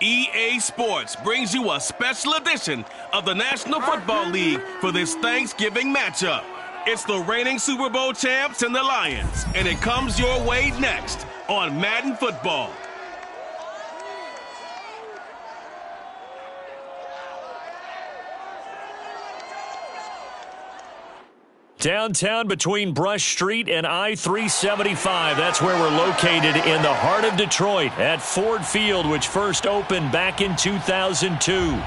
EA Sports brings you a special edition of the National Football League for this Thanksgiving matchup. It's the reigning Super Bowl champs and the Lions, and it comes your way next on Madden Football. Downtown between Brush Street and I-375. That's where we're located in the heart of Detroit at Ford Field, which first opened back in 2002.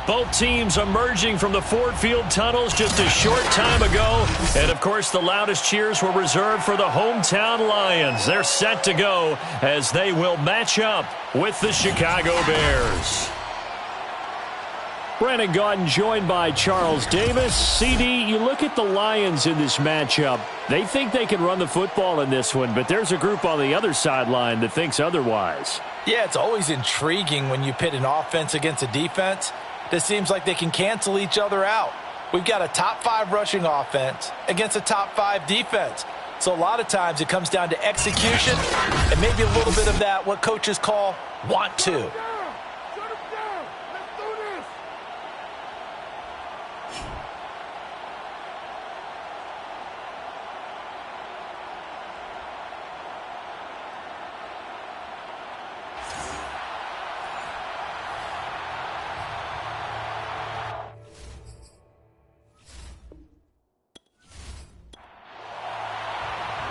Both teams emerging from the Ford Field tunnels just a short time ago. And, of course, the loudest cheers were reserved for the hometown Lions. They're set to go as they will match up with the Chicago Bears. Brandon Gaudin joined by Charles Davis. CD, you look at the Lions in this matchup. They think they can run the football in this one, but there's a group on the other sideline that thinks otherwise. Yeah, it's always intriguing when you pit an offense against a defense. It seems like they can cancel each other out. We've got a top 5 rushing offense against a top 5 defense. So a lot of times it comes down to execution and maybe a little bit of that, what coaches call want to.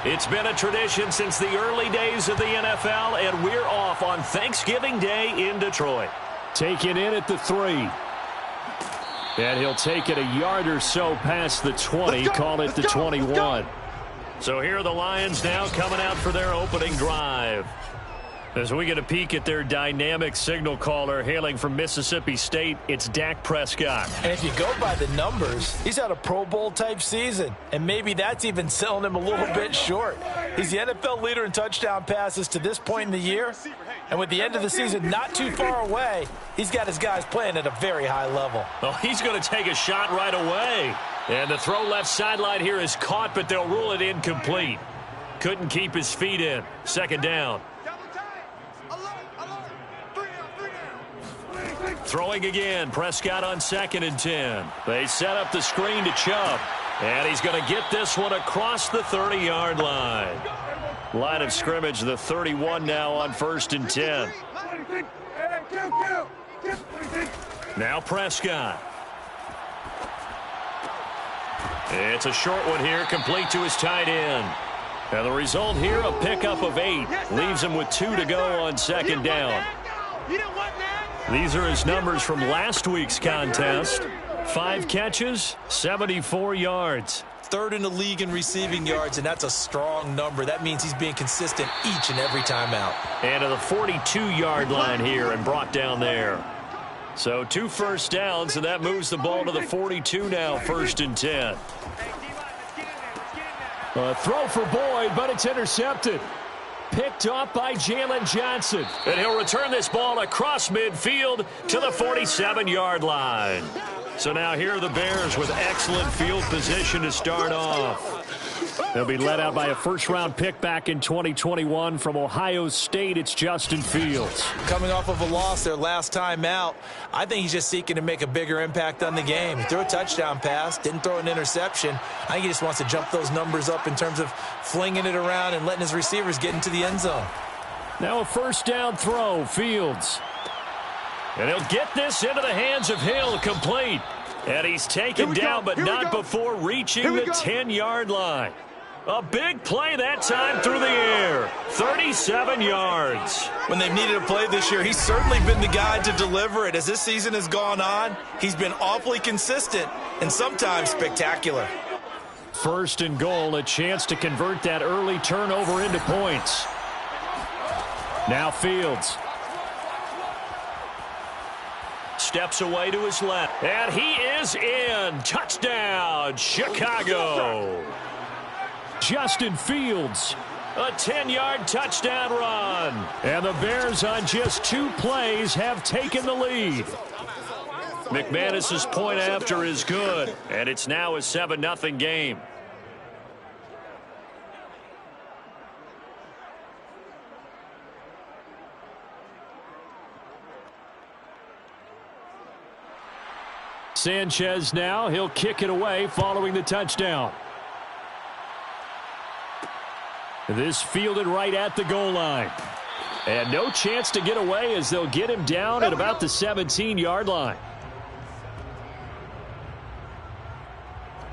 It's been a tradition since the early days of the NFL, and we're off on Thanksgiving Day in Detroit. Taken in at the 3. And he'll take it a yard or so past the 20, call it the 21. So here are the Lions now coming out for their opening drive. As we get a peek at their dynamic signal caller hailing from Mississippi State, it's Dak Prescott. And if you go by the numbers, he's had a Pro Bowl-type season, and maybe that's even selling him a little bit short. He's the NFL leader in touchdown passes to this point in the year, and with the end of the season not too far away, he's got his guys playing at a very high level. Well, he's going to take a shot right away. And the throw left sideline here is caught, but they'll rule it incomplete. Couldn't keep his feet in. Second down. Throwing again, Prescott on 2nd and 10. They set up the screen to Chubb, and he's going to get this one across the 30-yard line. Line of scrimmage, the 31 now on 1st and 10. Now Prescott. It's a short one here, complete to his tight end. And the result here, a pickup of 8. Leaves him with 2 to go on 2nd down. These are his numbers from last week's contest. 5 catches, 74 yards. 3rd in the league in receiving yards, and that's a strong number. That means he's being consistent each and every time out. And to the 42-yard line here and brought down there. So 2 first downs, and that moves the ball to the 42 now, 1st and 10. A throw for Boyd, but it's intercepted. Picked off by Jalen Johnson. And he'll return this ball across midfield to the 47-yard line. So now here are the Bears with excellent field position to start off. They'll be led out by a first-round pick back in 2021 from Ohio State. It's Justin Fields. Coming off of a loss their last time out, I think he's just seeking to make a bigger impact on the game. He threw a touchdown pass, didn't throw an interception. I think he just wants to jump those numbers up in terms of flinging it around and letting his receivers get into the end zone. Now a first down throw, Fields. And he'll get this into the hands of Hill, complete. And he's taken down, but not before reaching the 10-yard line. A big play that time through the air. 37 yards. When they've needed a play this year, he's certainly been the guy to deliver it. As this season has gone on, he's been awfully consistent and sometimes spectacular. 1st and goal, a chance to convert that early turnover into points. Now Fields. Steps away to his left. And he is in. Touchdown, Chicago. Justin Fields. A 10-yard touchdown run. And the Bears on just 2 plays have taken the lead. McManus's point after is good. And it's now a 7-0 game. Sanchez now, he'll kick it away following the touchdown. This fielded right at the goal line. And no chance to get away as they'll get him down at about the 17-yard line.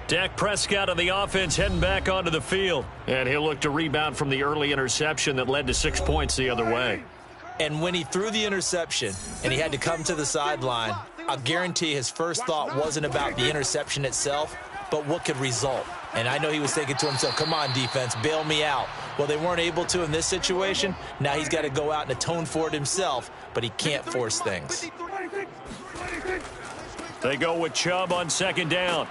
Dak Prescott of the offense heading back onto the field. And he'll look to rebound from the early interception that led to 6 points the other way. And when he threw the interception and he had to come to the sideline, I'll guarantee his first thought wasn't about the interception itself, but what could result. And I know he was thinking to himself, come on, defense, bail me out. Well, they weren't able to in this situation. Now he's got to go out and atone for it himself, but he can't force things. They go with Chubb on second down.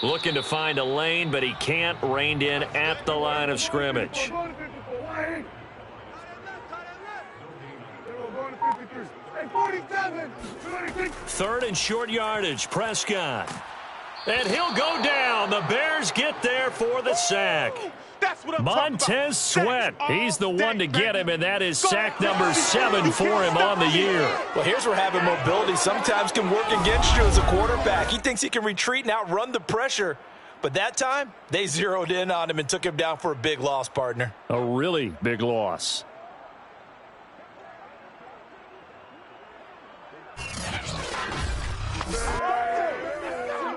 Looking to find a lane, but he can't. Reined in at the line of scrimmage. Third and short yardage, Prescott. And he'll go down. The Bears get there for the sack. Montez Sweat, he's the one to get him, and that is sack number 7 for him on the year. Well, here's where having mobility sometimes can work against you as a quarterback. He thinks he can retreat and outrun the pressure. But that time, they zeroed in on him and took him down for a big loss, partner. A really big loss.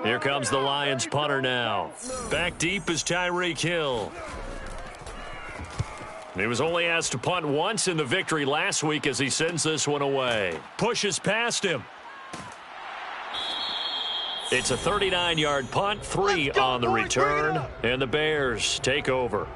Here comes the Lions punter now. Back deep is Tyreek Hill. He was only asked to punt once in the victory last week as he sends this one away. Pushes past him. It's a 39-yard punt, 3 on the return, and the Bears take over.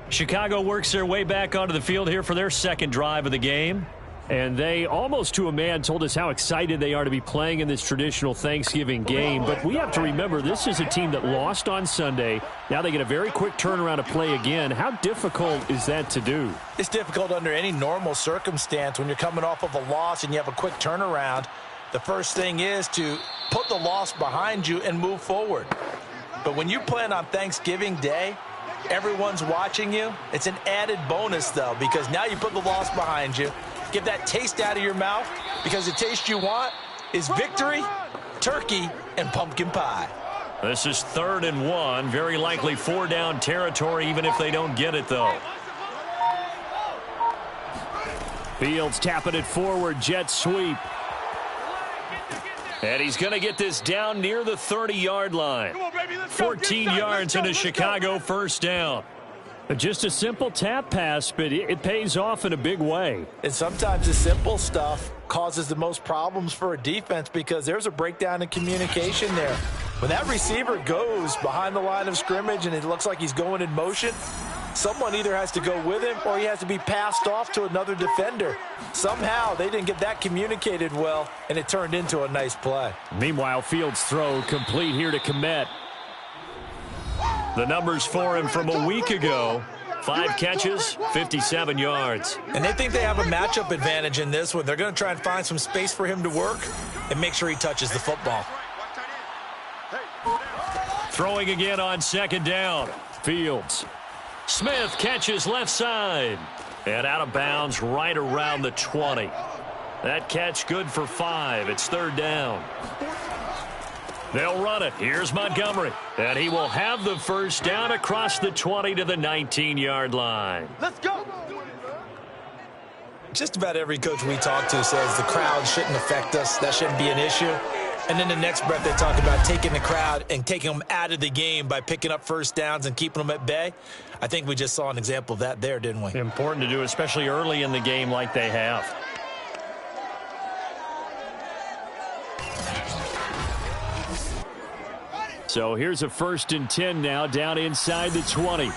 Chicago works their way back onto the field here for their second drive of the game. And they, almost to a man, told us how excited they are to be playing in this traditional Thanksgiving game. But we have to remember, this is a team that lost on Sunday. Now they get a very quick turnaround to play again. How difficult is that to do? It's difficult under any normal circumstance when you're coming off of a loss and you have a quick turnaround. The first thing is to put the loss behind you and move forward. But when you're playing on Thanksgiving Day, everyone's watching you. It's an added bonus, though, because now you put the loss behind you. Get that taste out of your mouth, because the taste you want is victory, turkey, and pumpkin pie. This is 3rd and 1. Very likely 4-down territory, even if they don't get it, though. Fields tapping it forward. Jet sweep. And he's going to get this down near the 30-yard line. 14 yards and a Chicago first down. Just a simple tap pass, but it pays off in a big way. And sometimes the simple stuff causes the most problems for a defense because there's a breakdown in communication there. When that receiver goes behind the line of scrimmage and it looks like he's going in motion, someone either has to go with him or he has to be passed off to another defender. Somehow they didn't get that communicated well, and it turned into a nice play. Meanwhile, Fields' throw complete here to Kmet. The numbers for him from a week ago: 5 catches, 57 yards. And they think they have a matchup advantage in this one. They're going to try and find some space for him to work and make sure he touches the football. Throwing again on second down. Fields. Smith catches left side. And out of bounds right around the 20. That catch good for 5. It's 3rd down. They'll run it. Here's Montgomery. And he will have the first down across the 20 to the 19-yard line. Let's go. Just about every coach we talk to says the crowd shouldn't affect us. That shouldn't be an issue. And then the next breath they talk about taking the crowd and taking them out of the game by picking up first downs and keeping them at bay. I think we just saw an example of that there, didn't we? Important to do, especially early in the game like they have. So here's a 1st and 10 now, down inside the 20.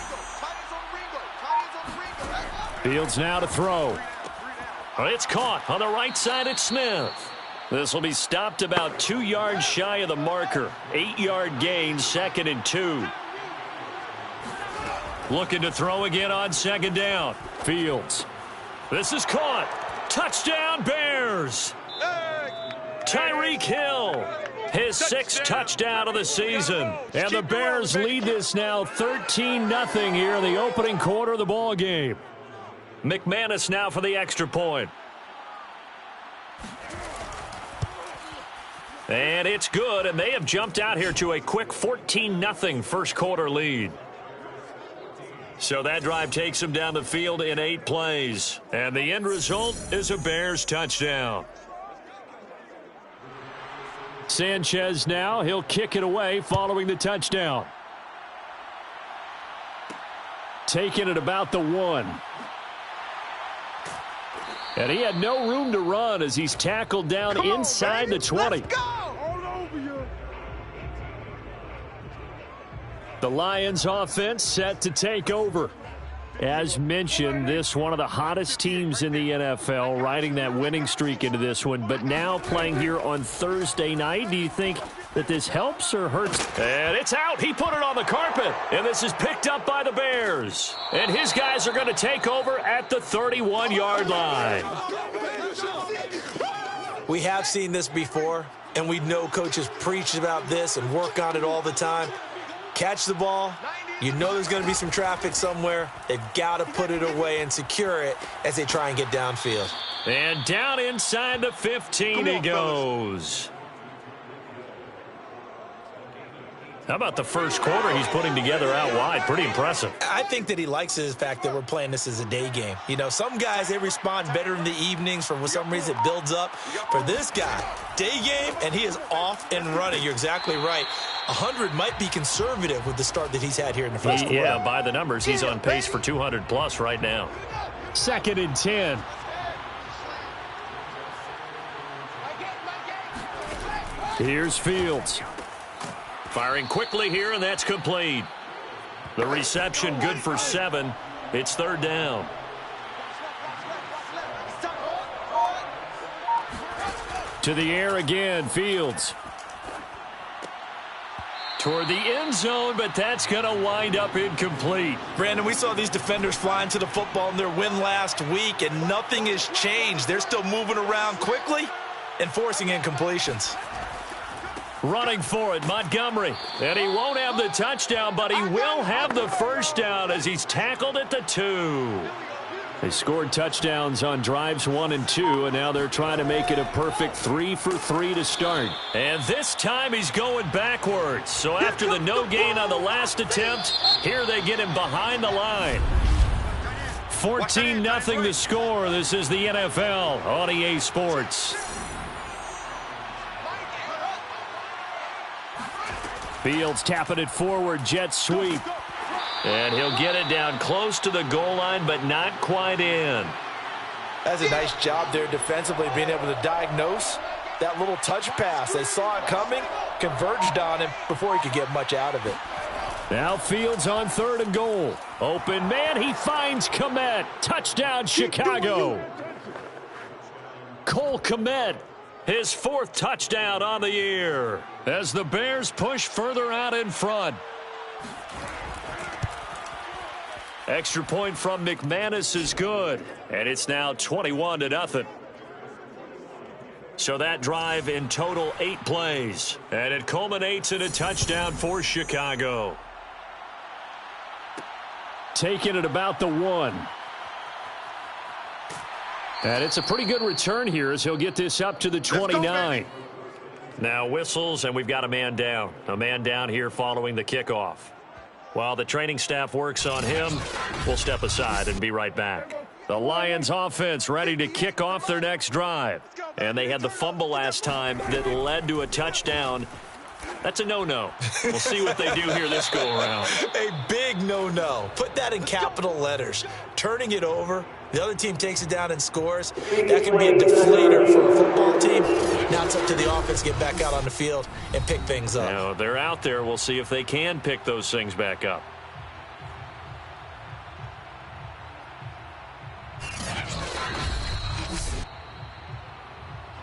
Fields now to throw. It's caught on the right side at Smith. This will be stopped about 2 yards shy of the marker. 8-yard gain, 2nd and 2. Looking to throw again on second down. Fields. This is caught. Touchdown, Bears. Tyreek Hill. His 6th touchdown of the season. And the Bears lead this now 13-0 here in the opening quarter of the ball game. McManus now for the extra point. And it's good, and they have jumped out here to a quick 14-0 first quarter lead. So that drive takes them down the field in 8 plays. And the end result is a Bears touchdown. Sanchez now, he'll kick it away following the touchdown. Taking it about the 1. And he had no room to run as he's tackled down inside the 20. The Lions offense set to take over. As mentioned, this one of the hottest teams in the NFL, riding that winning streak into this one, but now playing here on Thursday night. Do you think that this helps or hurts? And it's out. He put it on the carpet, and this is picked up by the Bears. And his guys are going to take over at the 31-yard line. We have seen this before, and we know coaches preach about this and work on it all the time. Catch the ball. You know there's going to be some traffic somewhere. They've got to put it away and secure it as they try and get downfield. And down inside the 15 he goes. How about the first quarter he's putting together out wide? Pretty impressive. I think that he likes the fact that we're playing this as a day game. You know, some guys, they respond better in the evenings. For some reason, it builds up. For this guy, day game, and he is off and running. You're exactly right. 100 might be conservative with the start that he's had here in the first quarter. Yeah, by the numbers, he's on pace for 200-plus right now. 2nd and 10. Here's Fields. Firing quickly here, and that's complete. The reception good for 7. It's 3rd down. To the air again, Fields. Toward the end zone, but that's going to wind up incomplete. Brandon, we saw these defenders flying to the football in their win last week, and nothing has changed. They're still moving around quickly and forcing incompletions. Running for it, Montgomery. And he won't have the touchdown, but he will have the first down as he's tackled at the 2. They scored touchdowns on drives 1 and 2, and now they're trying to make it a perfect 3 for 3 to start. And this time he's going backwards. So after the no gain on the last attempt, here they get him behind the line. 14-0 the score. This is the NFL on EA Sports. Fields tapping it forward, jet sweep. And he'll get it down close to the goal line, but not quite in. That's a nice job there defensively, being able to diagnose that little touch pass. They saw it coming, converged on him before he could get much out of it. Now Fields on 3rd and goal. Open man, he finds Kmet. Touchdown, Chicago. Cole Kmet, his 4th touchdown on the year, as the Bears push further out in front. Extra point from McManus is good, and it's now 21-0. So that drive in total 8 plays, and it culminates in a touchdown for Chicago. Taking it about the 1. And it's a pretty good return here as he'll get this up to the 29. Now whistles, and we've got a man down. A man down here following the kickoff. While the training staff works on him, we'll step aside and be right back. The Lions offense ready to kick off their next drive. And they had the fumble last time that led to a touchdown. That's a no-no. We'll see what they do here this go-around. A big no-no. Put that in capital letters. Turning it over, the other team takes it down and scores. That can be a deflator for a football team. Now it's up to the offense to get back out on the field and pick things up. Now, they're out there. We'll see if they can pick those things back up.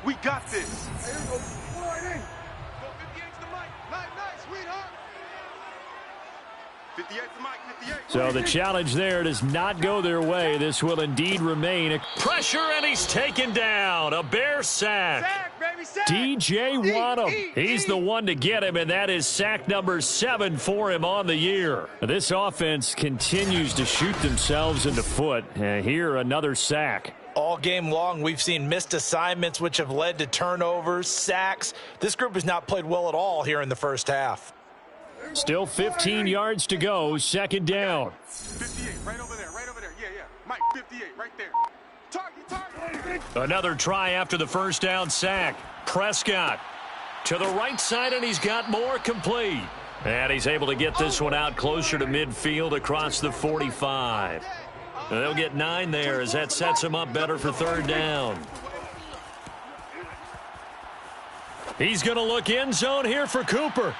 We got this. So the challenge there does not go their way. This will indeed remain a pressure, and he's taken down. A Bear sack. DJ Wonnum. He's the one to get him, and that is sack number 7 for him on the year. This offense continues to shoot themselves in the foot. Here, another sack. All game long, we've seen missed assignments, which have led to turnovers, sacks. This group has not played well at all here in the first half. Still 15 yards to go, second down. 58, right over there. Yeah. Mike, 58, right there. Target. Another try after the first down sack. Prescott to the right side, and he's got more, complete. And he's able to get this one out closer to midfield across the 45. And they'll get 9 there as that sets him up better for third down. He's going to look end zone here for Cooper.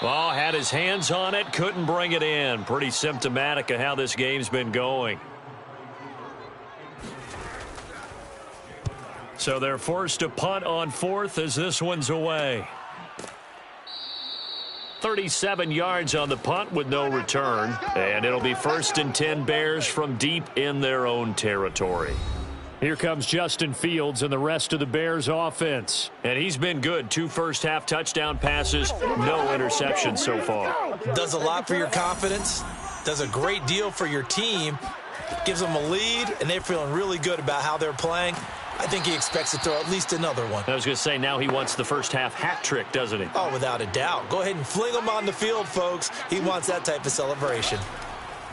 Oh, had his hands on it, couldn't bring it in. Pretty symptomatic of how this game's been going. So they're forced to punt on fourth as this one's away. 37 yards on the punt with no return. And it'll be 1st and 10 Bears from deep in their own territory. Here comes Justin Fields and the rest of the Bears offense. And he's been good. 2 first-half touchdown passes, no interceptions so far. Does a lot for your confidence. Does a great deal for your team. Gives them a lead, and they're feeling really good about how they're playing. I think he expects to throw at least another one. I was going to say, now he wants the first-half hat trick, doesn't he? Oh, without a doubt. Go ahead and fling him on the field, folks. He wants that type of celebration.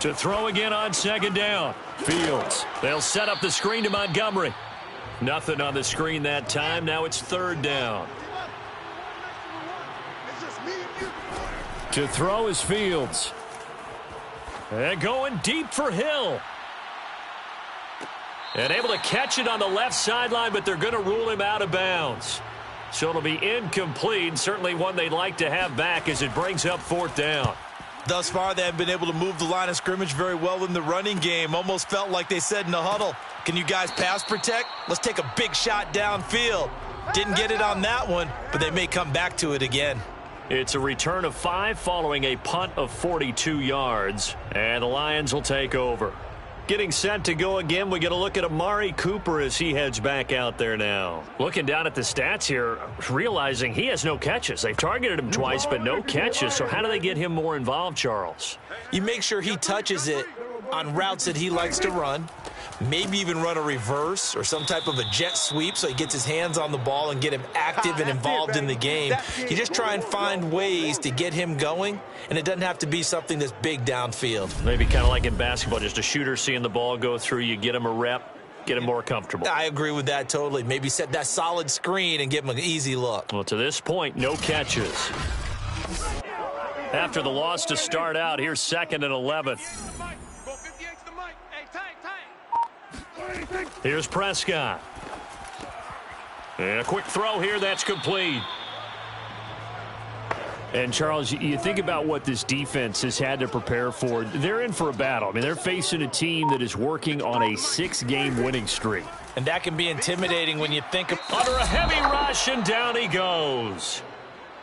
To throw again on second down. Fields. They'll set up the screen to Montgomery. Nothing on the screen that time. Now it's third down. To throw is Fields. And going deep for Hill. And able to catch it on the left sideline, but they're going to rule him out of bounds. So it'll be incomplete. Certainly one they'd like to have back as it brings up fourth down. Thus far, they have been able to move the line of scrimmage very well in the running game. Almost felt like they said in the huddle, can you guys pass protect? Let's take a big shot downfield. Didn't get it on that one, but they may come back to it again. It's a return of 5 following a punt of 42 yards. And the Lions will take over. Getting set to go again, we get a look at Amari Cooper as he heads back out there now. Looking down at the stats here, realizing he has no catches. They've targeted him twice, but no catches. So how do they get him more involved, Charles? You make sure he touches it on routes that he likes to run. Maybe even run a reverse or some type of a jet sweep so he gets his hands on the ball and get him active and involved in the game. You just try and find ways to get him going, and it doesn't have to be something that's big downfield. Maybe kind of like in basketball, just a shooter seeing the ball go through, you get him a rep, get him more comfortable. I agree with that totally. Maybe set that solid screen and give him an easy look. Well, to this point, no catches. After the loss to start out, here's 2nd and 11. Here's Prescott. And a quick throw here, that's complete. And, Charles, you think about what this defense has had to prepare for. They're in for a battle. I mean, they're facing a team that is working on a 6-game winning streak. And that can be intimidating when you think of... Under a heavy rush, and down he goes.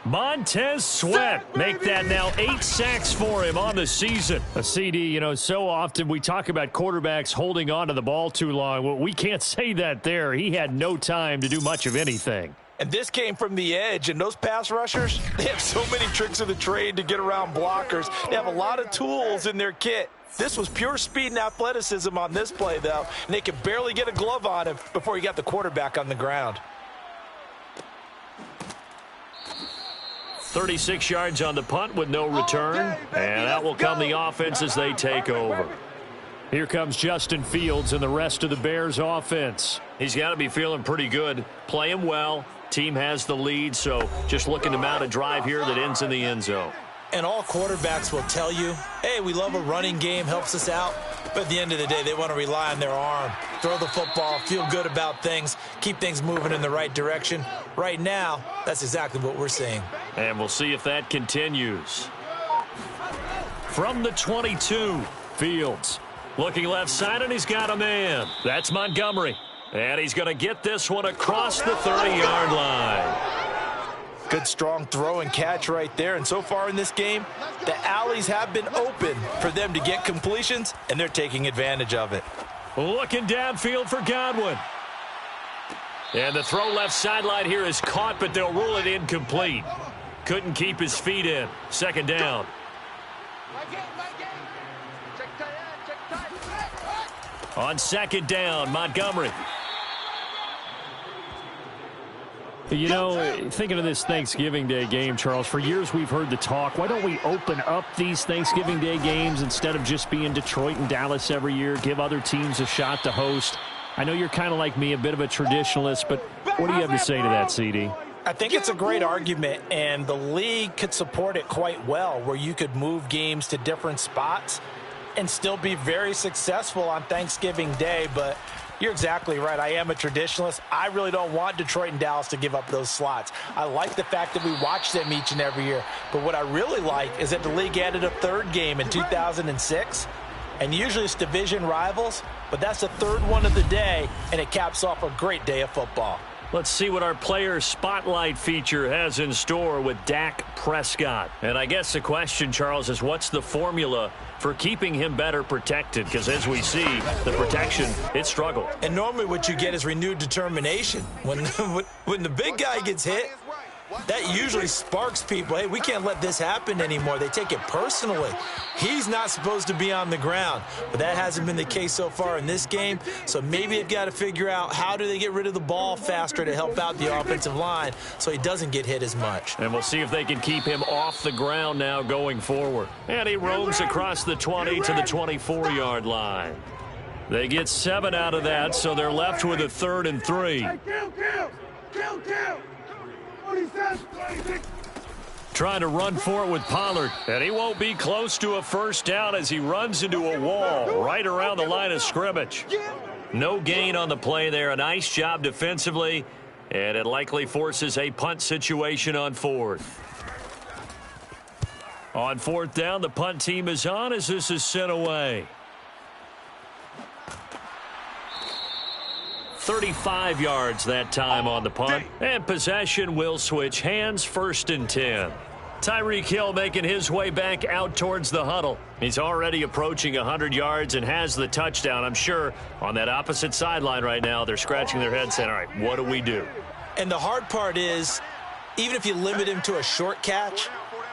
Montez Sweat, make that now 8 sacks for him on the season. A CD, you know, so often we talk about quarterbacks holding on to the ball too long. Well, we can't say that there. He had no time to do much of anything. And this came from the edge, and those pass rushers, they have so many tricks of the trade to get around blockers. They have a lot of tools in their kit. This was pure speed and athleticism on this play, though, and they could barely get a glove on him before he got the quarterback on the ground. 36 yards on the punt with no return. And out will come the offense as they take over. Here comes Justin Fields and the rest of the Bears offense. He's got to be feeling pretty good. Playing well. Team has the lead, so just looking to mount a drive here that ends in the end zone. And all quarterbacks will tell you, hey, we love a running game, helps us out. But at the end of the day, they want to rely on their arm. Throw the football, feel good about things, keep things moving in the right direction. Right now, that's exactly what we're seeing. And we'll see if that continues. From the 22, Fields. Looking left side, and he's got a man. That's Montgomery. And he's going to get this one across the 30-yard line. Good, strong throw and catch right there. And so far in this game, the alleys have been open for them to get completions, and they're taking advantage of it. Looking downfield for Godwin. And the throw left sideline here is caught, but they'll rule it incomplete. Couldn't keep his feet in. Second down. On second down, Montgomery. You know, thinking of this Thanksgiving Day game, Charles, for years we've heard the talk, why don't we open up these Thanksgiving Day games instead of just being Detroit and Dallas every year, give other teams a shot to host? I know you're kind of like me, a bit of a traditionalist, but what do you have to say to that, CD? I think it's a great argument, and the league could support it quite well, where you could move games to different spots and still be very successful on Thanksgiving Day. But you're exactly right. I am a traditionalist. I really don't want Detroit and Dallas to give up those slots. I like the fact that we watch them each and every year. But what I really like is that the league added a third game in 2006. And usually it's division rivals, but that's the third one of the day, and it caps off a great day of football. Let's see what our player spotlight feature has in store with Dak Prescott. And I guess the question, Charles, is what's the formula for keeping him better protected? Because as we see, the protection, it struggled. And normally what you get is renewed determination. When the big guy gets hit, that usually sparks people. Hey, we can't let this happen anymore. They take it personally. He's not supposed to be on the ground, but that hasn't been the case so far in this game. So maybe they've got to figure out how do they get rid of the ball faster to help out the offensive line so he doesn't get hit as much. And we'll see if they can keep him off the ground now going forward. And he roams across the 20 to the 24-yard line. They get 7 out of that, so they're left with a 3rd and 3. Kill. Trying to run for it with Pollard, and he won't be close to a first down as he runs into a wall right around the line of scrimmage. No gain on the play there. A nice job defensively, and it likely forces a punt situation on 4th. On 4th down, the punt team is on as this is sent away. 35 yards that time on the punt. And possession will switch hands, 1st and 10. Tyreek Hill making his way back out towards the huddle. He's already approaching 100 yards and has the touchdown. I'm sure on that opposite sideline right now, they're scratching their heads saying, all right, what do we do? And the hard part is, even if you limit him to a short catch,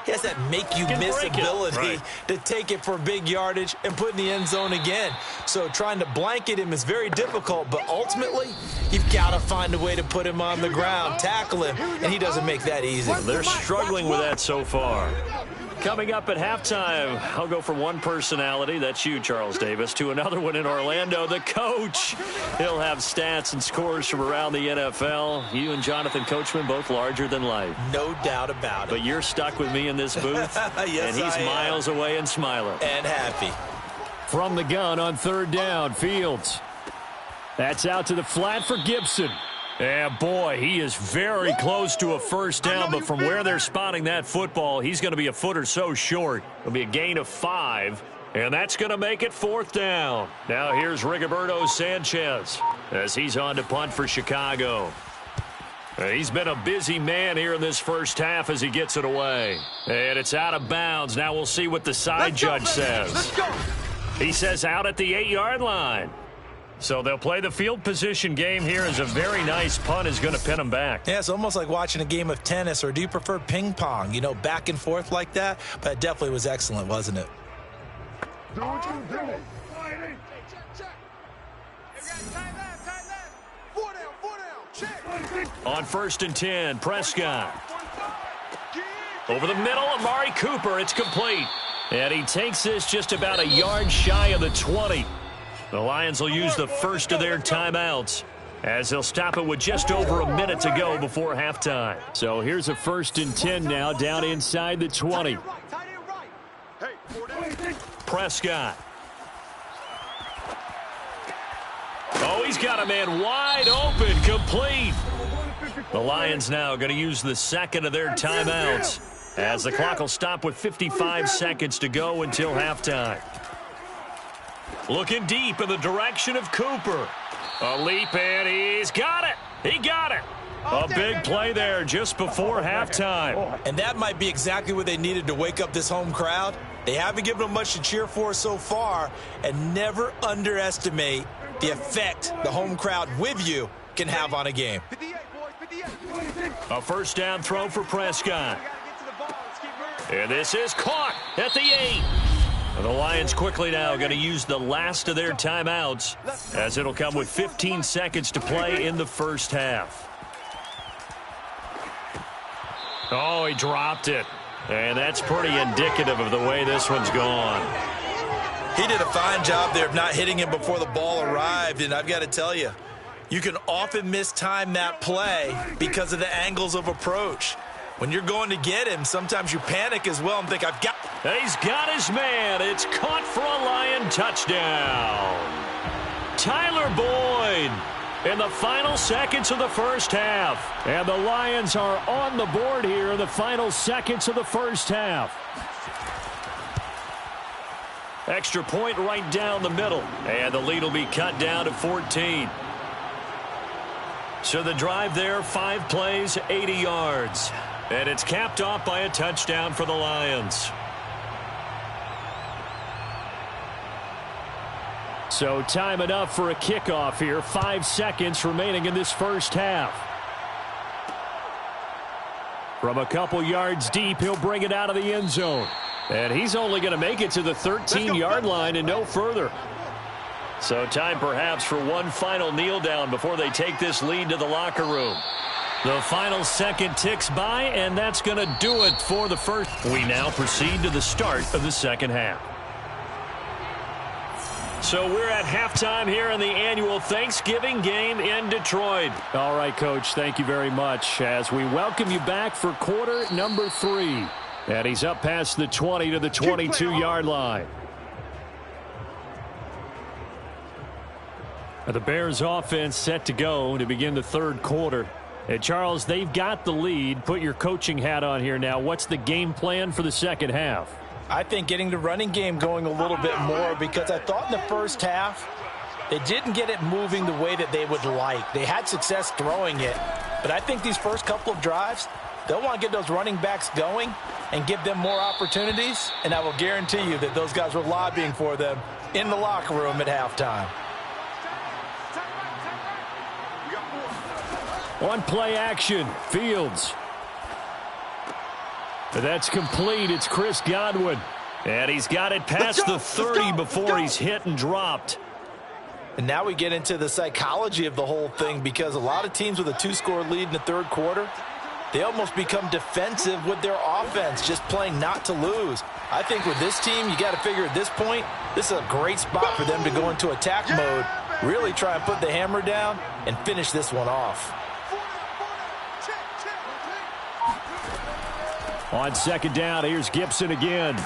he has that make-you-miss ability to take it for big yardage and put in the end zone again. So trying to blanket him is very difficult, but ultimately, you've got to find a way to put him on the ground, tackle him, and he doesn't make that easy. They're struggling with that so far. Coming up at halftime, I'll go from one personality, that's you, Charles Davis, to another one in Orlando, the coach. He'll have stats and scores from around the NFL. You and Jonathan Coachman, both larger than life. No doubt about it. But you're stuck with me in this booth, yes, and he's miles away and smiling. And happy. From the gun on 3rd down, Fields. That's out to the flat for Gibson. Yeah, boy, he is very close to a first down, but from where they're spotting that football, he's going to be a foot or so short. It'll be a gain of 5, and that's going to make it 4th down. Now here's Rigoberto Sanchez as he's on to punt for Chicago. He's been a busy man here in this first half as he gets it away. And it's out of bounds. Now we'll see what the side judge says. He says out at the 8-yard line. So they'll play the field position game here as a very nice punt is going to pin them back. Yeah, it's almost like watching a game of tennis, or do you prefer ping pong? You know, back and forth like that? But it definitely was excellent, wasn't it? Do what you do. On 1st and 10, Prescott. Over the middle, Amari Cooper. It's complete. And he takes this just about a yard shy of the 20. The Lions will use the first of their timeouts as they'll stop it with just over a minute to go before halftime. So here's a 1st and 10 now down inside the 20. Prescott. Oh, he's got a man wide open, complete. The Lions now going to use the second of their timeouts as the clock will stop with 55 seconds to go until halftime. Looking deep in the direction of Cooper. A leap, and he's got it. He got it. A big play there just before halftime. And that might be exactly what they needed to wake up this home crowd. They haven't given them much to cheer for so far, and never underestimate the effect the home crowd with you can have on a game. A first down throw for Prescott. And this is caught at the 8. The Lions quickly now going to use the last of their timeouts, as it'll come with 15 seconds to play in the first half. Oh, he dropped it. And that's pretty indicative of the way this one's gone. He did a fine job there of not hitting him before the ball arrived, and I've got to tell you, you can often mistime that play because of the angles of approach. When you're going to get him, sometimes you panic as well and think, I've got... He's got his man. It's caught for a Lion touchdown. Tyler Boyd in the final seconds of the first half. And the Lions are on the board here in the final seconds of the first half. Extra point right down the middle. And the lead will be cut down to 14. So the drive there, 5 plays, 80 yards. And it's capped off by a touchdown for the Lions. So time enough for a kickoff here. 5 seconds remaining in this first half. From a couple yards deep, he'll bring it out of the end zone. And he's only going to make it to the 13-yard line and no further. So time perhaps for one final kneel down before they take this lead to the locker room. The final second ticks by, and that's going to do it for the first. We now proceed to the start of the second half. So we're at halftime here in the annual Thanksgiving game in Detroit. All right, Coach, thank you very much as we welcome you back for quarter number 3. And he's up past the 20 to the 22-yard line. The Bears offense set to go to begin the third quarter. And Charles, they've got the lead. Put your coaching hat on here now. What's the game plan for the second half? I think getting the running game going a little bit more, because I thought in the first half they didn't get it moving the way that they would like. They had success throwing it, but I think these first couple of drives, they'll want to get those running backs going and give them more opportunities, and I will guarantee you that those guys were lobbying for them in the locker room at halftime. On play action, Fields. That's complete. It's Chris Godwin. And he's got it past the 30 before he's hit and dropped. And now we get into the psychology of the whole thing, because a lot of teams with a 2-score lead in the third quarter, they almost become defensive with their offense, just playing not to lose. I think with this team, you got to figure at this point, this is a great spot for them to go into attack mode, really try and put the hammer down and finish this one off. On second down, here's Gibson again.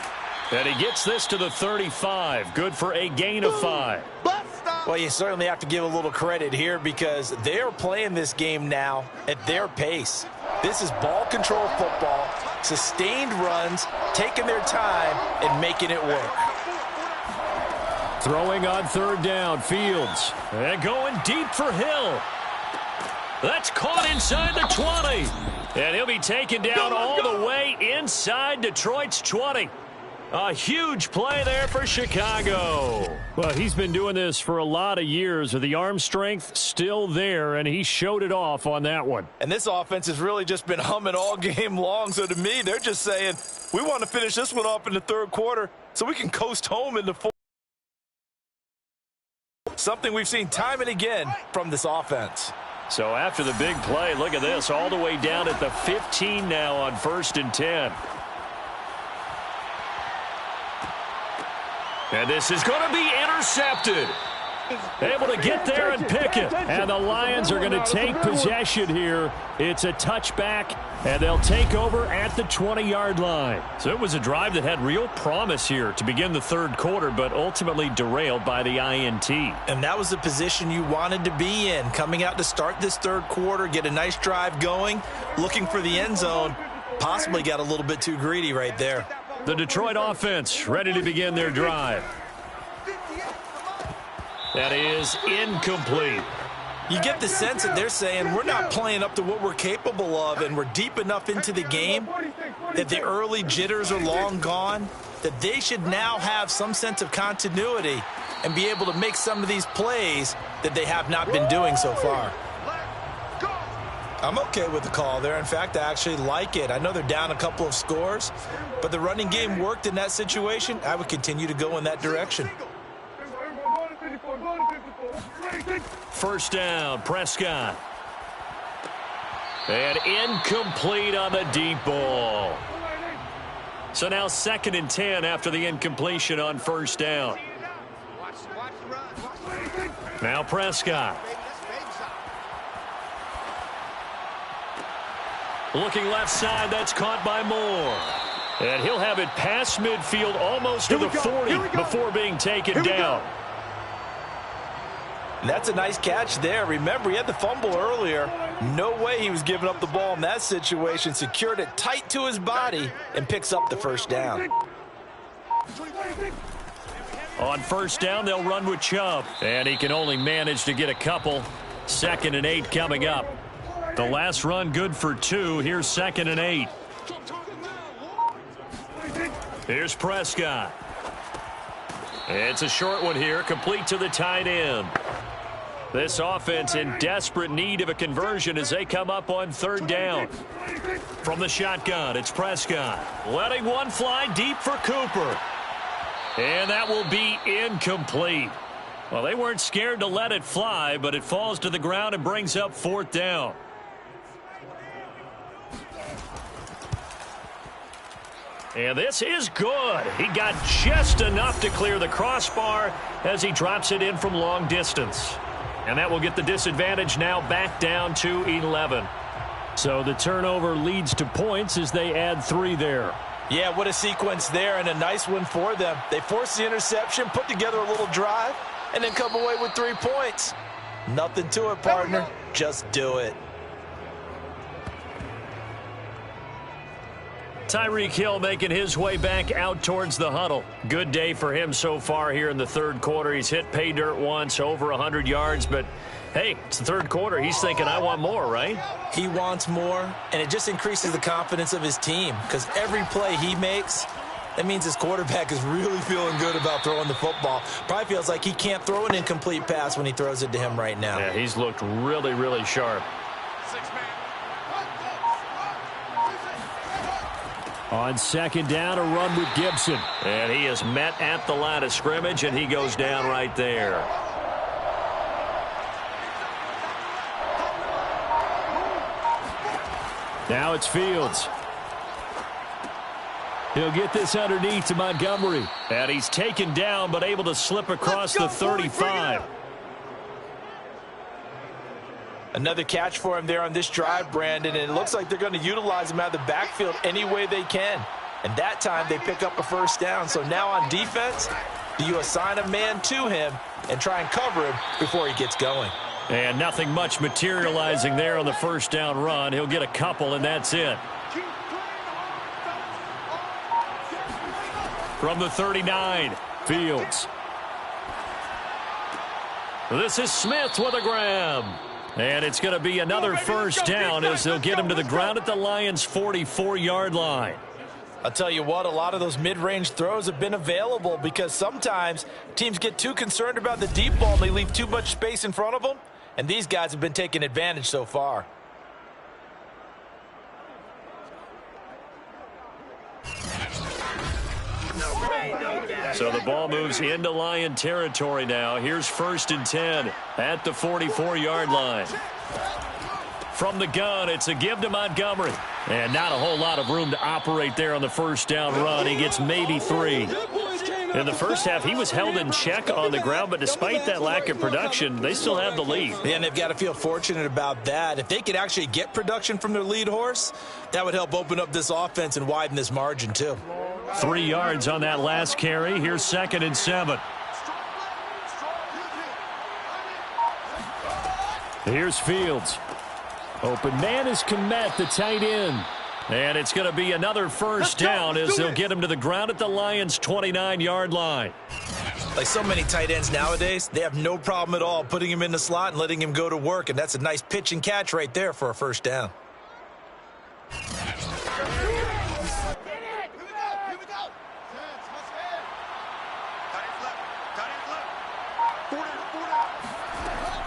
And he gets this to the 35. Good for a gain of 5. Well, you certainly have to give a little credit here, because they're playing this game now at their pace. This is ball control football, sustained runs, taking their time and making it work. Throwing on third down, Fields. And going deep for Hill. That's caught inside the 20. And he'll be taken down all the way inside Detroit's 20. A huge play there for Chicago. Well, he's been doing this for a lot of years. The arm strength still there, and he showed it off on that one. And this offense has really just been humming all game long. So to me, they're just saying, we want to finish this one off in the third quarter so we can coast home in the fourth. Something we've seen time and again from this offense. So after the big play, look at this, all the way down at the 15 now on 1st and 10. And this is going to be intercepted. Able to get there and pick it. And the Lions are going to take possession here. It's a touchback, and they'll take over at the 20-yard line. So it was a drive that had real promise here to begin the third quarter, but ultimately derailed by the INT. And that was the position you wanted to be in, coming out to start this third quarter, get a nice drive going, looking for the end zone. Possibly got a little bit too greedy right there. The Detroit offense ready to begin their drive. That is incomplete. You get the sense that they're saying we're not playing up to what we're capable of, and we're deep enough into the game that the early jitters are long gone, that they should now have some sense of continuity and be able to make some of these plays that they have not been doing so far. I'm okay with the call there. In fact, I actually like it. I know they're down a couple of scores, but the running game worked in that situation. I would continue to go in that direction. First down, Prescott. And incomplete on the deep ball. So now 2nd and 10 after the incompletion on first down. Now Prescott. Looking left side, that's caught by Moore. And he'll have it past midfield almost to the 40 before being taken down. That's a nice catch there. Remember, he had the fumble earlier. No way he was giving up the ball in that situation. Secured it tight to his body and picks up the first down. On first down, they'll run with Chubb. And he can only manage to get a couple. 2nd and 8 coming up. The last run good for 2. Here's 2nd and 8. Here's Prescott. It's a short one here, complete to the tight end. This offense in desperate need of a conversion as they come up on 3rd down. From the shotgun, it's Prescott. Letting one fly deep for Cooper. And that will be incomplete. Well, they weren't scared to let it fly, but it falls to the ground and brings up 4th down. And this is good. He got just enough to clear the crossbar as he drops it in from long distance. And that will get the disadvantage now back down to 11. So the turnover leads to points as they add 3 there. Yeah, what a sequence there, and a nice one for them. They force the interception, put together a little drive, and then come away with 3 points. Nothing to it, partner. Just do it. Tyreek Hill making his way back out towards the huddle. Good day for him so far here in the 3rd quarter. He's hit pay dirt once, over 100 yards, but hey, it's the 3rd quarter. He's thinking, I want more, right? He wants more, and it just increases the confidence of his team because every play he makes, that means his quarterback is really feeling good about throwing the football. Probably feels like he can't throw an incomplete pass when he throws it to him right now. Yeah, he's looked really, really sharp. On 2nd down, a run with Gibson. And he is met at the line of scrimmage, and he goes down right there. Now it's Fields. He'll get this underneath to Montgomery. And he's taken down, but able to slip across the 35. Another catch for him there on this drive, Brandon, and it looks like they're going to utilize him out of the backfield any way they can. And that time they pick up a first down. So now on defense, do you assign a man to him and try and cover him before he gets going? And nothing much materializing there on the first down run. He'll get a couple, and that's it. From the 39, Fields. This is Smith with a grab. And it's going to be another first down as they'll get him to the ground at the Lions' 44-yard line. I'll tell you what, a lot of those mid-range throws have been available because sometimes teams get too concerned about the deep ball and they leave too much space in front of them, and these guys have been taking advantage so far. So the ball moves into Lion territory now. Here's 1st and 10 at the 44-yard line. From the gun, it's a give to Montgomery. And not a whole lot of room to operate there on the first down run. He gets maybe 3. In the first half, he was held in check on the ground, but despite that lack of production, they still have the lead. Yeah, and they've got to feel fortunate about that. If they could actually get production from their lead horse, that would help open up this offense and widen this margin too. 3 yards on that last carry. Here's 2nd and 7. Here's Fields. Open man is Kmet, the tight end. And it's going to be another first down as they'll get him to the ground at the Lions' 29-yard line. Like so many tight ends nowadays, they have no problem at all putting him in the slot and letting him go to work, and that's a nice pitch and catch right there for a first down.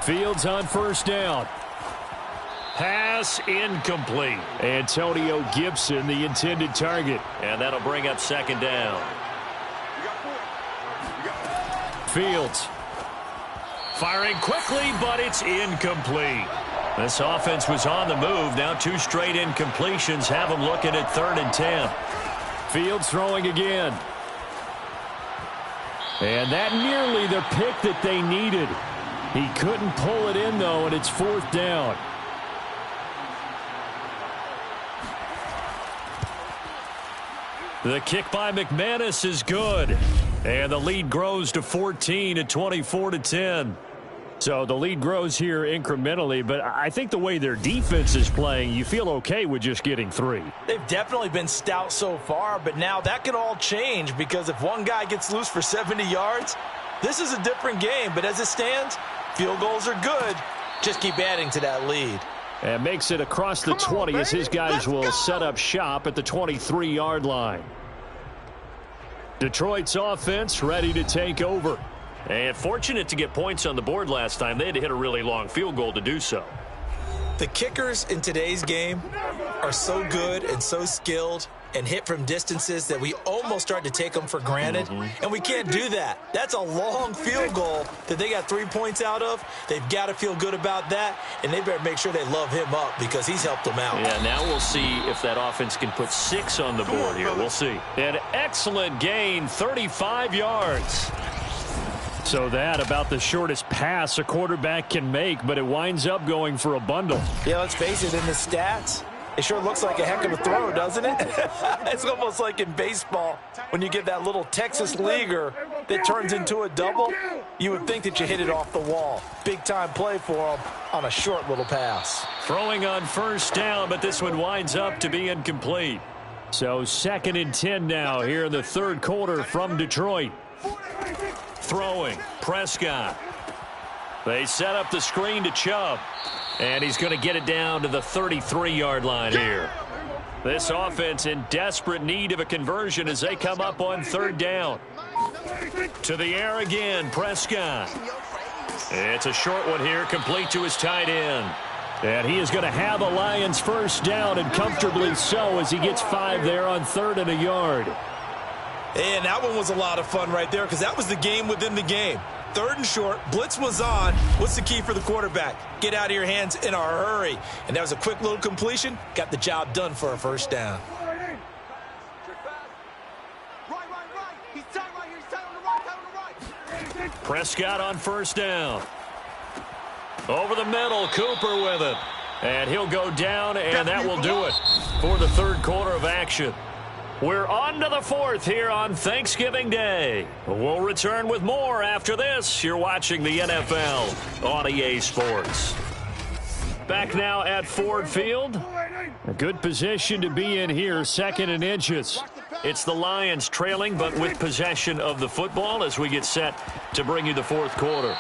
Fields on first down. Pass incomplete. Antonio Gibson, the intended target. And that'll bring up second down. Fields firing quickly, but it's incomplete. This offense was on the move. Now 2 straight incompletions have them looking at 3rd and 10. Fields throwing again. And that nearly the pick that they needed. He couldn't pull it in, though, and it's 4th down. The kick by McManus is good. And the lead grows to 14 at 24-10. So the lead grows here incrementally, but I think the way their defense is playing, you feel okay with just getting 3. They've definitely been stout so far, but now that could all change because if one guy gets loose for 70 yards, this is a different game. But as it stands, field goals are good. Just keep adding to that lead. And makes it across the 20 as his guys will set up shop at the 23-yard line. Detroit's offense ready to take over. And fortunate to get points on the board last time. They had to hit a really long field goal to do so. The kickers in today's game are so good and so skilled and hit from distances that we almost start to take them for granted. And we can't do that. That's a long field goal that they got 3 points out of. They've got to feel good about that, and they better make sure they love him up because he's helped them out. Yeah, now we'll see if that offense can put 6 on the board here. We'll see. An excellent gain, 35 yards. So that about the shortest pass a quarterback can make, but it winds up going for a bundle. Yeah, let's face it, in the stats, it sure looks like a heck of a throw, doesn't it? It's almost like in baseball when you get that little Texas leaguer that turns into a double. You would think that you hit it off the wall. Big-time play for him on a short little pass. Throwing on 1st down, but this one winds up to be incomplete. So 2nd and 10 now here in the 3rd quarter from Detroit. Throwing, Prescott. They set up the screen to Chubb. And he's going to get it down to the 33-yard line here. This offense in desperate need of a conversion as they come up on 3rd down. To the air again, Prescott. It's a short one here, complete to his tight end. And he is going to have a Lions 1st down, and comfortably so as he gets 5 there on 3rd and a yard. And that one was a lot of fun right there because that was the game within the game. 3rd and short, blitz was on. What's the key for the quarterback? Get out of your hands in a hurry. And that was a quick little completion. Got the job done for a 1st down. Prescott on 1st down. Over the middle, Cooper with it. And he'll go down, and that will do it for the 3rd quarter of action. We're on to the 4th here on Thanksgiving Day. We'll return with more after this. You're watching the NFL on EA Sports. Back now at Ford Field. A good position to be in here, 2nd and inches. It's the Lions trailing, but with possession of the football as we get set to bring you the 4th quarter.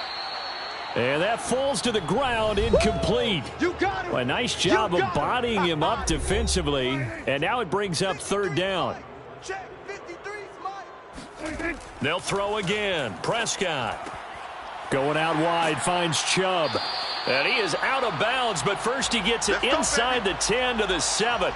And that falls to the ground, incomplete. A nice job of bodying him up defensively. And now it brings up 3rd down. They'll throw again. Prescott. Going out wide, finds Chubb. And he is out of bounds, but first he gets it inside the 10 to the 7.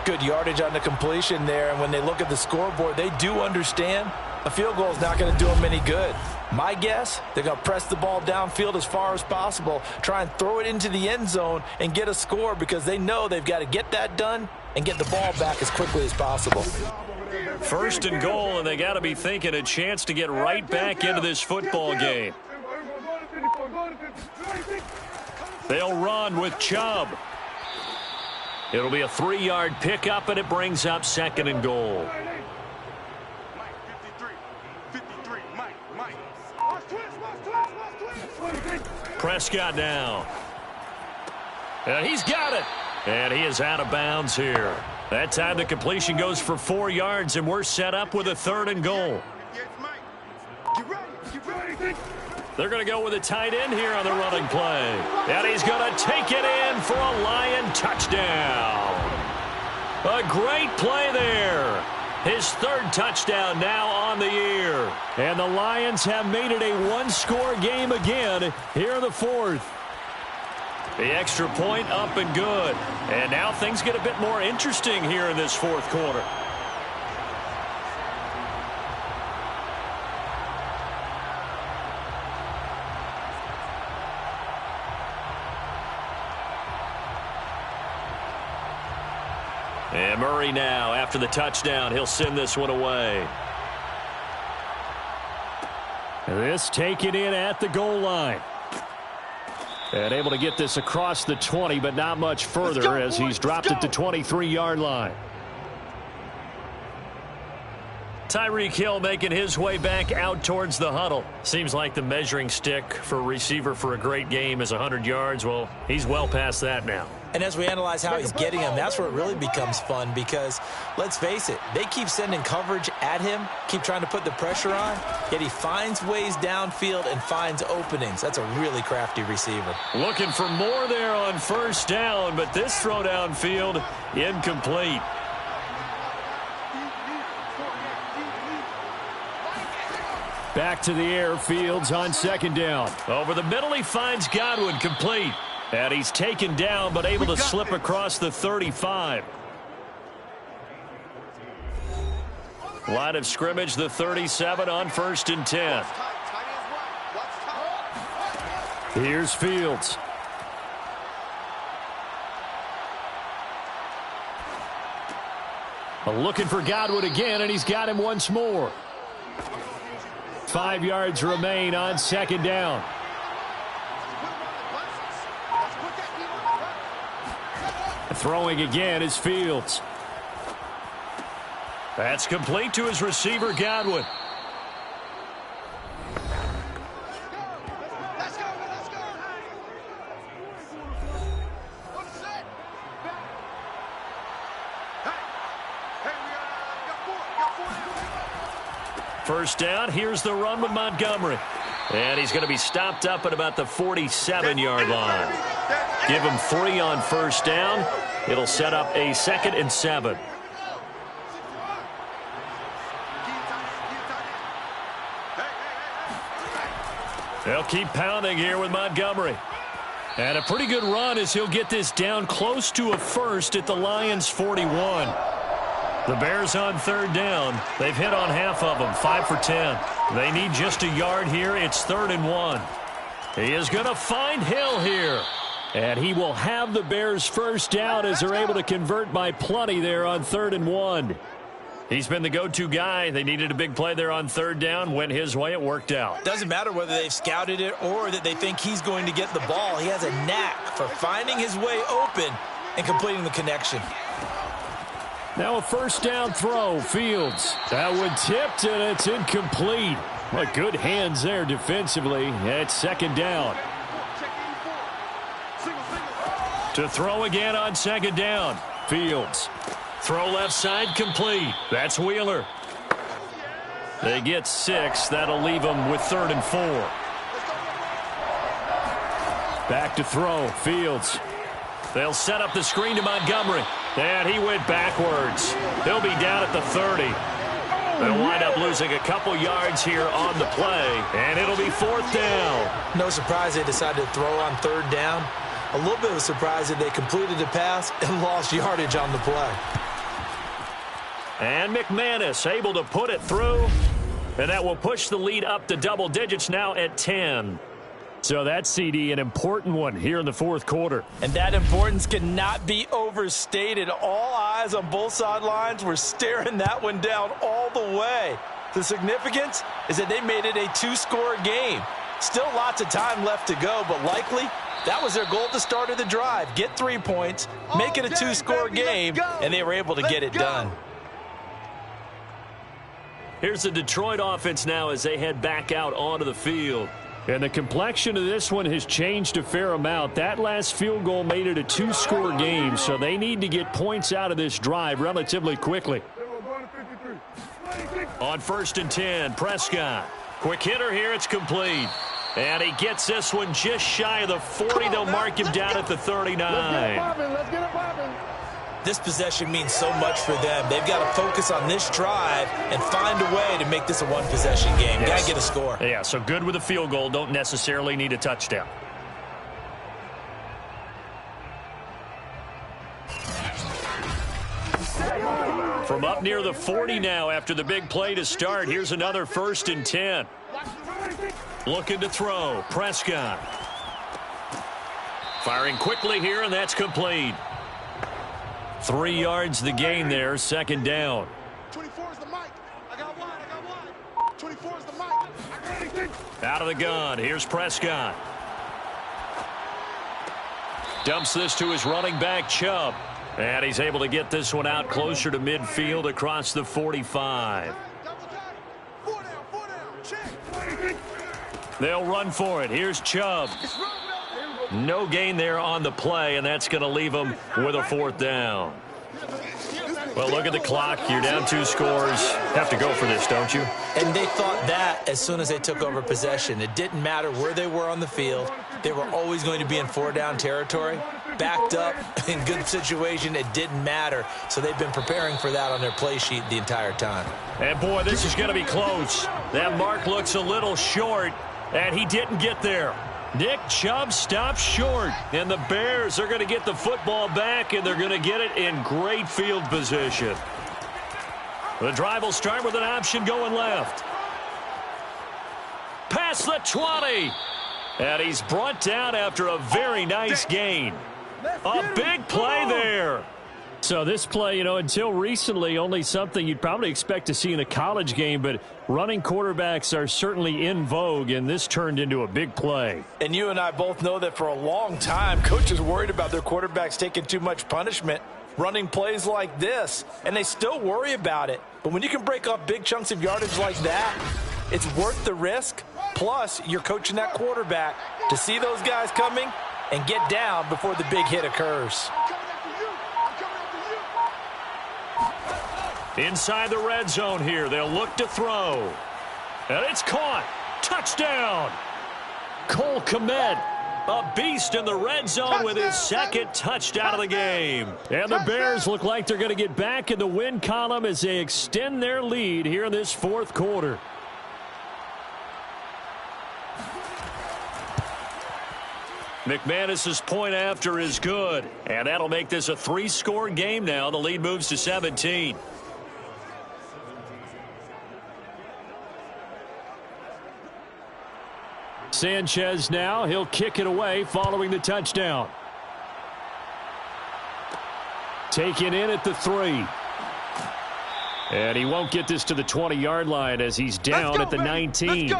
Good yardage on the completion there. And when they look at the scoreboard, they do understand a field goal is not going to do them any good. My guess, they're going to press the ball downfield as far as possible, try and throw it into the end zone and get a score because they know they've got to get that done and get the ball back as quickly as possible. 1st and goal, and they got to be thinking a chance to get right back into this football game. They'll run with Chubb. It'll be a 3-yard pickup, and it brings up 2nd and goal. Prescott now. And he's got it. And he is out of bounds here. That time the completion goes for 4 yards, and we're set up with a 3rd and goal. They're going to go with a tight end here on the running play. And he's going to take it in for a Lion touchdown. A great play there. His 3rd touchdown now on the year. And the Lions have made it a 1-score game again here in the 4th. The extra point up and good. And now things get a bit more interesting here in this fourth quarter. And Murray now, after the touchdown, he'll send this one away. This taken in at the goal line. And able to get this across the 20, but not much further as he's dropped it to 23-yard line. Tyreek Hill making his way back out towards the huddle. Seems like the measuring stick for a receiver for a great game is 100 yards. Well, he's well past that now. And as we analyze how he's getting him, that's where it really becomes fun because, let's face it, they keep sending coverage at him, keep trying to put the pressure on, yet he finds ways downfield and finds openings. That's a really crafty receiver. Looking for more there on first down, but this throw downfield incomplete. Back to the air, Fields on second down. Over the middle, he finds Godwin, complete. And he's taken down, but able to slip across the 35. Line of scrimmage, the 37 on 1st and 10. Here's Fields. Looking for Godwin again, and he's got him once more. 5 yards remain on second down. Throwing again is Fields. That's complete to his receiver, Godwin. First down, here's the run with Montgomery. And he's going to be stopped up at about the 47-yard line. Give him 3 on first down. It'll set up a 2nd and 7. They'll keep pounding here with Montgomery. And a pretty good run as he'll get this down close to a first at the Lions' 41. The Bears on third down. They've hit on half of them, 5 for 10. They need just a yard here. It's 3rd and 1. He is going to find Hill here. And he will have the Bears first down as they're able to convert by plenty there on 3rd and 1. He's been the go-to guy. They needed a big play there on third down. Went his way. It worked out. Doesn't matter whether they've scouted it or that they think he's going to get the ball. He has a knack for finding his way open and completing the connection. Now a first down throw. Fields. That one tipped, and it's incomplete. What good hands there defensively. It's 2nd down. To throw again on 2nd down. Fields. Throw left side, complete. That's Wheeler. They get 6. That'll leave them with 3rd and 4. Back to throw. Fields. They'll set up the screen to Montgomery. And he went backwards. He'll be down at the 30. They'll wind up losing a couple yards here on the play. And it'll be 4th down. No surprise they decided to throw on 3rd down. A little bit of a surprise that they completed the pass and lost yardage on the play. And McManus able to put it through. And that will push the lead up to double digits now at 10. So that's, CD, an important one here in the fourth quarter. And that importance cannot be overstated. All eyes on both sidelines were staring that one down all the way. The significance is that they made it a 2-score game. Still lots of time left to go, but likely that was their goal at the start of the drive. Get 3 points, make it a 2-score game, and they were able to get it done. Here's the Detroit offense now as they head back out onto the field. And the complexion of this one has changed a fair amount. That last field goal made it a 2-score game, so they need to get points out of this drive relatively quickly. On 1st and 10, Prescott. Quick hitter here, it's complete. And he gets this one just shy of the 40. They'll mark him down at the 39. Let's get it popping. This possession means so much for them. They've got to focus on this drive and find a way to make this a one-possession game. Yes. Got to get a score. Yeah, so good with a field goal. Don't necessarily need a touchdown. From up near the 40 now after the big play to start. Here's another 1st and 10. Looking to throw. Prescott. Firing quickly here, and that's complete. 3 yards the gain there, 2nd down. 24 is the mic. I got wide. 24 is the mic. Out of the gun. Here's Prescott. Dumps this to his running back, Chubb. And he's able to get this one out closer to midfield across the 45. They'll run for it. Here's Chubb. No gain there on the play, and that's going to leave them with a 4th down. Well, look at the clock. You're down 2 scores. Have to go for this, don't you? And they thought that as soon as they took over possession. It didn't matter where they were on the field. They were always going to be in 4-down territory. Backed up, in good situation, it didn't matter. So they've been preparing for that on their play sheet the entire time. And, boy, this is going to be close. That mark looks a little short, and he didn't get there. Nick Chubb stops short, and the Bears are going to get the football back, and they're going to get it in great field position. The drive will start with an option going left. Past the 20. And he's brought down after a very nice gain. A big play there. So this play, until recently, only something you'd probably expect to see in a college game, but running quarterbacks are certainly in vogue, and this turned into a big play. And you and I both know that for a long time, coaches worried about their quarterbacks taking too much punishment, running plays like this, and they still worry about it. But when you can break up big chunks of yardage like that, it's worth the risk. Plus, you're coaching that quarterback to see those guys coming and get down before the big hit occurs. Inside the red zone here, they'll look to throw. And it's caught. Touchdown. Cole Kmet, a beast in the red zone with his 2nd touchdown of the game. And the Bears look like they're going to get back in the win column as they extend their lead here in this 4th quarter. McManus's point after is good. And that'll make this a 3-score game now. The lead moves to 17. Sanchez now, he'll kick it away following the touchdown. Taken in at the 3. And he won't get this to the 20-yard line as he's down at the 19.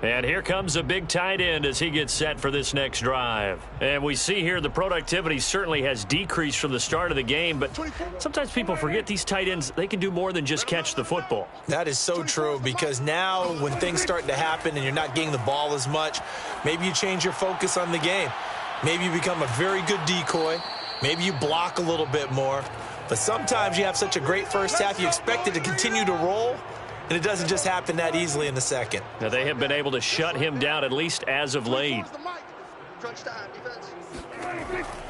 And here comes a big tight end as he gets set for this next drive. And we see here the productivity certainly has decreased from the start of the game, but sometimes people forget these tight ends, they can do more than just catch the football. That is so true, because now when things start to happen and you're not getting the ball as much, maybe you change your focus on the game. Maybe you become a very good decoy. Maybe you block a little bit more. But sometimes you have such a great first half, you expect it to continue to roll, and it doesn't just happen that easily in the second. Now they have been able to shut him down, at least as of late.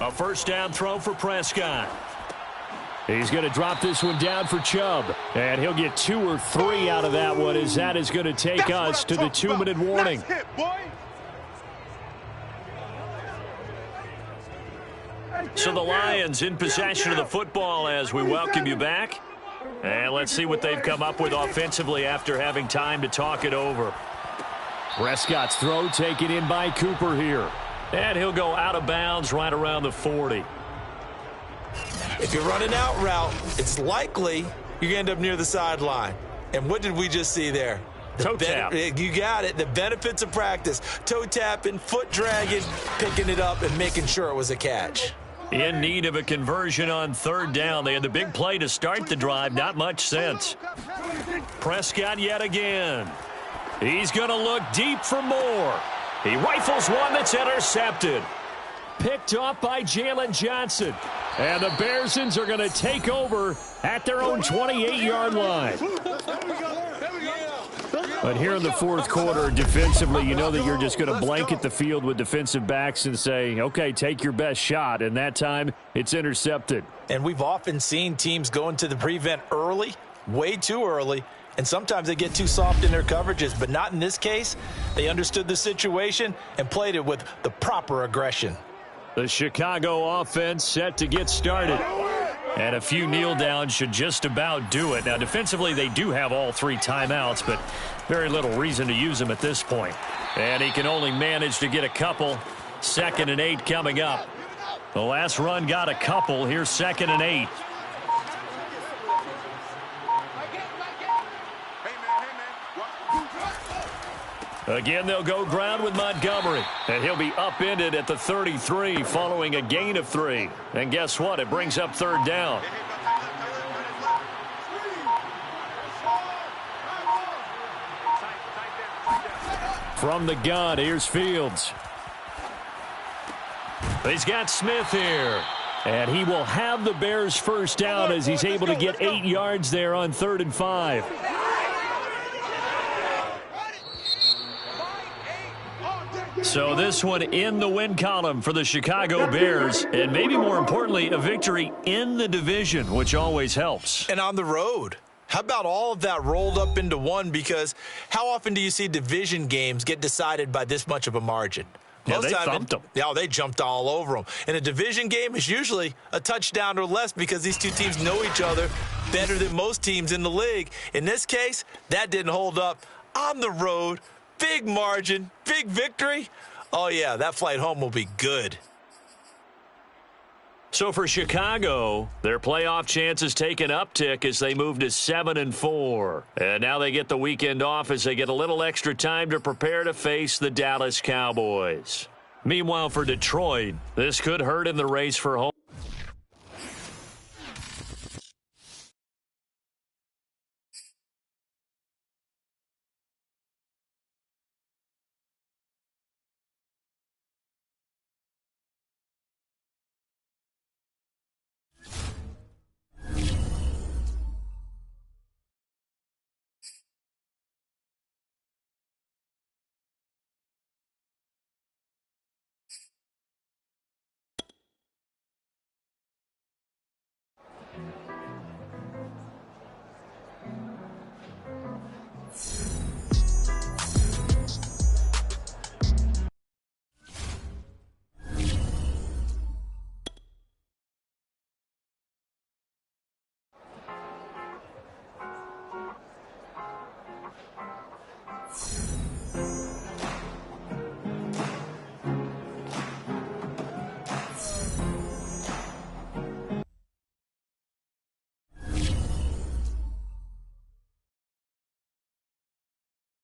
A 1st down throw for Prescott. He's going to drop this one down for Chubb. And he'll get 2 or 3 out of that one, as that is going to take us to the 2-minute warning. So the Lions in possession of the football as we welcome you back. And let's see what they've come up with offensively after having time to talk it over. Prescott's throw taken in by Cooper here. And he'll go out of bounds right around the 40. If you're running out route, it's likely you're going to end up near the sideline. And what did we just see there? Toe tap. You got it. The benefits of practice. Toe tapping, foot dragging, picking it up, and making sure it was a catch. In need of a conversion on 3rd down. They had the big play to start the drive. Not much sense. Prescott yet again. He's going to look deep for more. He rifles one that's intercepted. Picked off by Jalen Johnson. And the Bearsons are going to take over at their own 28-yard line. But here in the 4th quarter, defensively, you know that you're just going to blanket the field with defensive backs and say, okay, take your best shot. And that time, it's intercepted. And we've often seen teams go into the prevent early, way too early, and sometimes they get too soft in their coverages. But not in this case. They understood the situation and played it with the proper aggression. The Chicago offense set to get started. And a few kneel downs should just about do it. Now, defensively, they do have all 3 timeouts, but very little reason to use them at this point. And he can only manage to get a couple. 2nd and 8 coming up. The last run got a couple. Here's 2nd and 8. Again, they'll go ground with Montgomery. And he'll be upended at the 33 following a gain of 3. And guess what? It brings up 3rd down. From the gun, here's Fields. He's got Smith here. And he will have the Bears' first down as he's able to get 8 yards there on 3rd and 5. So this one in the win column for the Chicago Bears, and maybe more importantly, a victory in the division, which always helps. And on the road. How about all of that rolled up into one? Because how often do you see division games get decided by this much of a margin? Yeah, they thumped them. Yeah, they jumped all over them. And a division game is usually a touchdown or less because these two teams know each other better than most teams in the league. In this case, that didn't hold up. On the road, big margin, big victory. Oh, yeah, that flight home will be good. So for Chicago, their playoff chances take an uptick as they move to 7-4. And now they get the weekend off as they get a little extra time to prepare to face the Dallas Cowboys. Meanwhile, for Detroit, this could hurt in the race for home.